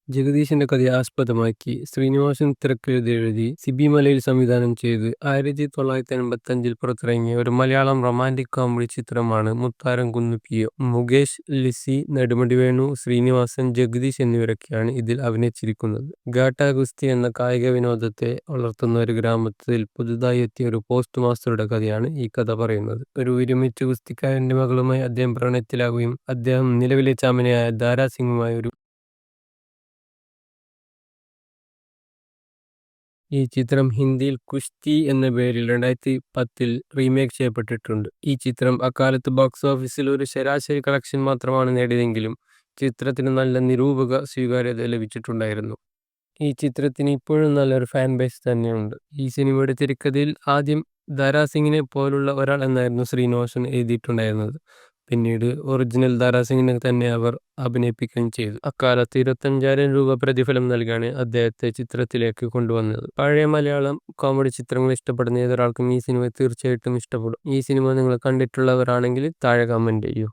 ജഗദീശന്റെ കഥയെ ആസ്പദമാക്കി ശ്രീനിവാസൻ തിരക്കഥയെഴുതി സിബി മലയിൽ സംവിധാനം ചെയ്ത് 1985 പുറത്തിറങ്ങിയ ഒരു മലയാളം റൊമാന്റിക് കോമഡി ചിത്രമാണ് മുത്താരം കുന്ന് പി.ഒ. മുകേഷ്, ലിസി, നെടുമുടി വേണു, ശ്രീനിവാസൻ, ജഗദീഷ് എന്നിവരൊക്കെയാണ് ഇതിൽ അഭിനയിച്ചിരിക്കുന്നത്. ഗാട്ടാ ഗുസ്തി എന്ന കായിക വിനോദത്തെ വളർത്തുന്ന ഒരു ഗ്രാമത്തിൽ പുതുതായി എത്തിയ ഒരു പോസ്റ്റ് മാസ്റ്ററുടെ കഥയാണ് ഈ കഥ പറയുന്നത്. ഒരു വിരമിച്ച ഗുസ്തിക്കാരന്റെ മകളുമായി അദ്ദേഹം പ്രണയത്തിലാവുകയും അദ്ദേഹം നിലവിലെ ചാമ്പ്യനായ ദാരാ സിംഗുമായി ഈ ചിത്രം ഹിന്ദിയിൽ കുശ്തി എന്ന പേരിൽ 2010 റീമേക്ക് ചെയ്യപ്പെട്ടിട്ടുണ്ട്. ഈ ചിത്രം അക്കാലത്ത് ബോക്സ് ഓഫീസിൽ ഒരു ശരാശരി കളക്ഷൻ മാത്രമാണ് നേടിയതെങ്കിലും ചിത്രത്തിന് നല്ല നിരൂപക സ്വീകാര്യത ലഭിച്ചിട്ടുണ്ടായിരുന്നു. ഈ ചിത്രത്തിന് ഇപ്പോഴും നല്ലൊരു ഫാൻ ബേസ് തന്നെയുണ്ട്. ഈ സിനിമയുടെ തിരക്കഥയിൽ ആദ്യം ദാരാ സിംഗിനെ പോലുള്ള ഒരാൾ എന്നായിരുന്നു ശ്രീനിവാസൻ എഴുതിയിട്ടുണ്ടായിരുന്നത്. പിന്നീട് ഒറിജിനൽ ദാരാ സിംഗിനെ തന്നെ അവർ അഭിനയിപ്പിക്കുകയും ചെയ്തു. അക്കാലത്ത് 25,000 രൂപ പ്രതിഫലം നൽകിയാണ് അദ്ദേഹത്തെ ചിത്രത്തിലേക്ക് കൊണ്ടുവന്നത്. പഴയ മലയാളം കോമഡി ചിത്രങ്ങൾ ഇഷ്ടപ്പെടുന്ന ഏതൊരാൾക്കും ഈ സിനിമ തീർച്ചയായിട്ടും ഇഷ്ടപ്പെടും. ഈ സിനിമ നിങ്ങൾ കണ്ടിട്ടുള്ളവരാണെങ്കിൽ താഴെ കമന്റ് ചെയ്യൂ.